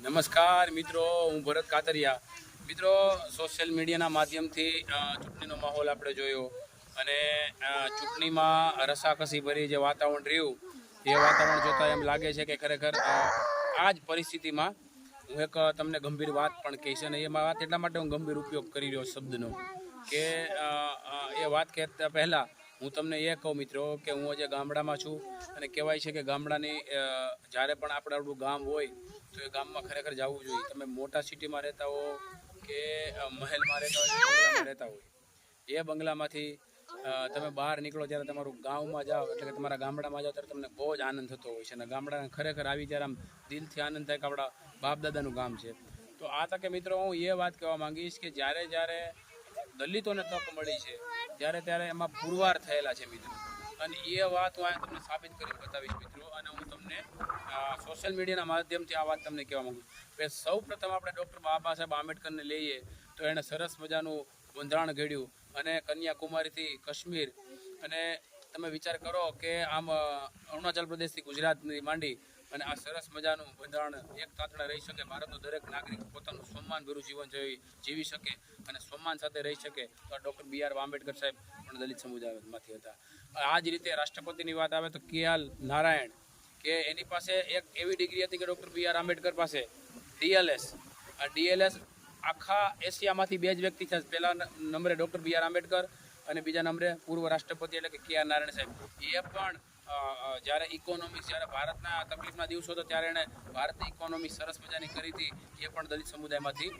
નમસ્કાર મિત્રો, હું ભરત કાતરિયા. મિત્રો, સોશિયલ મીડિયાના માધ્યમથી ચૂંટણીનો માહોલ આપણે જોયો અને ચૂંટણીમાં રસાકસી ભરી જે વાતાવરણ રહ્યું એ વાતાવરણ જોતાં એમ લાગે છે કે ખરેખર આ જ પરિસ્થિતિમાં હું એક તમને ગંભીર વાત પણ કહીશ અને એમાં વાત એટલા માટે હું ગંભીર ઉપયોગ કરી રહ્યો શબ્દનો કે એ વાત કહેતા પહેલાં હું તમને એ કહું મિત્રો કે હું આજે ગામડામાં છું અને કહેવાય છે કે ગામડાની જ્યારે પણ આપણું ગામ હોય તો એ ગામમાં ખરેખર જવું જોઈએ. તમે મોટા સિટીમાં રહેતા હો કે મહેલમાં રહેતા હોય, બંગલામાં રહેતા હોય, એ બંગલામાંથી તમે બહાર નીકળો ત્યારે તમારું ગામમાં જાઓ એટલે કે તમારા ગામડામાં જાઓ ત્યારે તમને બહુ જ આનંદ થતો હોય છે અને ગામડાને ખરેખર આવી ત્યારે આમ દિલથી આનંદ થાય કે આપણા બાપ દાદાનું ગામ છે. તો આ તકે મિત્રો હું એ વાત કહેવા માંગીશ કે જ્યારે દલિતોને તક મળી છે ત્યારે એમાં પુરવાર થયેલા છે મિત્રો, અને એ વાત હું તમને સાબિત કરી બતાવીશ મિત્રો. અને હું તમને સોશિયલ મીડિયાના માધ્યમથી આ વાત તમને કહેવા માગું કે સૌ પ્રથમ આપણે ડૉક્ટર બાબા સાહેબ આંબેડકરને લઈએ તો એણે સરસ મજાનું બંધારણ ઘડ્યું અને કન્યાકુમારીથી કાશ્મીર અને તમે વિચાર કરો કે આમ અરુણાચલ પ્રદેશથી ગુજરાતની માંડી અને આ સરસ મજાનું બંધારણ એક તાતણે રહી શકે, ભારતનો દરેક નાગરિક પોતાનું સન્માનભર્યું જીવન જીવી શકે અને સન્માન સાથે રહી શકે. તો ડૉક્ટર BR આંબેડકર સાહેબ પણ દલિત સમુદાયમાંથી હતા. આ જ રીતે રાષ્ટ્રપતિની વાત આવે તો KL નારાયણ કે એની પાસે એક એવી ડિગ્રી હતી કે ડૉક્ટર BR આંબેડકર પાસે DLS. આ DLS આખા એશિયામાંથી બે જ વ્યક્તિ છે, પહેલા નંબરે ડૉક્ટર BR આંબેડકર અને બીજા નંબરે પૂર્વ રાષ્ટ્રપતિ એટલે કે KR નારાયણ સાહેબ. એ પણ જ્યારે ઇકોનોમિક્સ, જ્યારે ભારતના તકલીફના દિવસો હતો ત્યારે એણે ભારતની ઇકોનોમિક્સ સરસ મજાની કરી હતી, એ પણ દલિત સમુદાયમાંથી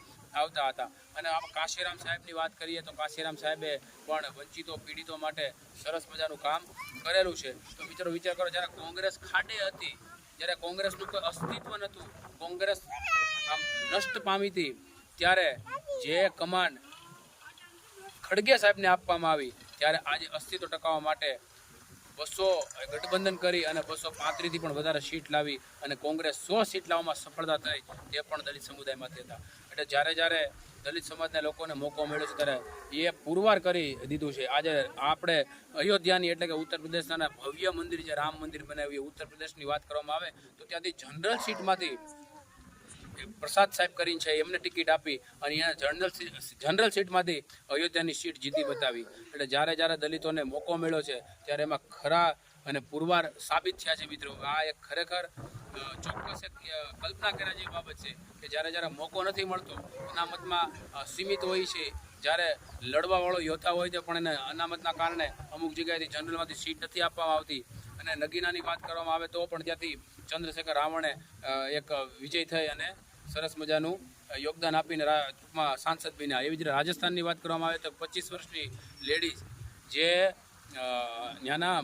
આવતા હતા. અને આમ કાશીરામ સાહેબની વાત કરીએ તો કાશીરામ સાહેબે પણ વંચિતો પીડિતો માટે સરસ મજાનું કામ કરેલું છે. તો મિત્રો વિચાર કરો, જ્યારે કોંગ્રેસ ખાડે હતી, જ્યારે કોંગ્રેસનું કોઈ અસ્તિત્વ નહોતું, કોંગ્રેસ આમ નષ્ટ પામી હતી, ત્યારે જે કમાન્ડ ખડગે સાહેબને આપવામાં આવી ત્યારે આજે અસ્તિત્વ ટકાવવા માટે 200 ગઠબંધન કરી અને 235થી પણ વધારે સીટ લાવી અને કોંગ્રેસ 100 સીટ લાવવામાં સફળતા થઈ, તે પણ દલિત સમુદાયમાંથી હતા. એટલે જ્યારે દલિત સમાજના લોકોને મોકો મળ્યો છે ત્યારે એ પુરવાર કરી દીધું છે. આજે આપણે અયોધ્યાની એટલે કે ઉત્તર પ્રદેશના ભવ્ય મંદિર જે રામ મંદિર બનાવ્યું, ઉત્તર પ્રદેશની વાત કરવામાં આવે તો ત્યાંથી જનરલ સીટમાંથી પ્રસાદ સાહેબ કરીને છે એમને ટિકિટ આપી અને અહીંયા જનરલ સીટમાંથી અયોધ્યાની સીટ જીતી બતાવી. એટલે જ્યારે દલિતોને મોકો મળ્યો છે ત્યારે એમાં ખરા અને પુરવાર સાબિત થયા છે મિત્રો. આ એક ખરેખર ચોક્કસ એક કલ્પના કર્યા જેવી બાબત છે કે જ્યારે મોકો નથી મળતો, અનામતમાં સીમિત હોય છે, જ્યારે લડવાવાળો યોદ્ધા હોય છે પણ એને અનામતના કારણે અમુક જગ્યાએથી જનરલમાંથી સીટ નથી આપવામાં આવતી. અને નગીનાની વાત કરવામાં આવે તો પણ ત્યાંથી ચંદ્રશેખર રાવણે એક વિજય થઈ અને સરસ મજાનું યોગદાન આપીને ટૂંકમાં સાંસદ બન્યા. એવી જ રીતે રાજસ્થાનની વાત કરવામાં આવે તો 25 વર્ષની લેડીઝ જે ત્યાંના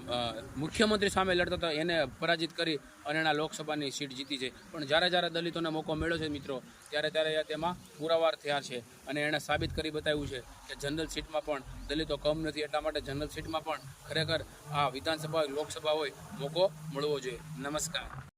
મુખ્યમંત્રી સામે લડતા હતા એને પરાજિત કરી અને એના લોકસભાની સીટ જીતી છે. પણ જ્યારે દલિતોને મોકો મળ્યો છે મિત્રો ત્યારે તેમાં પુરાવાર થયા છે અને એણે સાબિત કરી બતાવ્યું છે કે જનરલ સીટમાં પણ દલિતો કમ નથી. એટલા માટે જનરલ સીટમાં પણ ખરેખર આ વિધાનસભા હોય લોકસભા હોય મોકો મળવો જોઈએ. નમસ્કાર.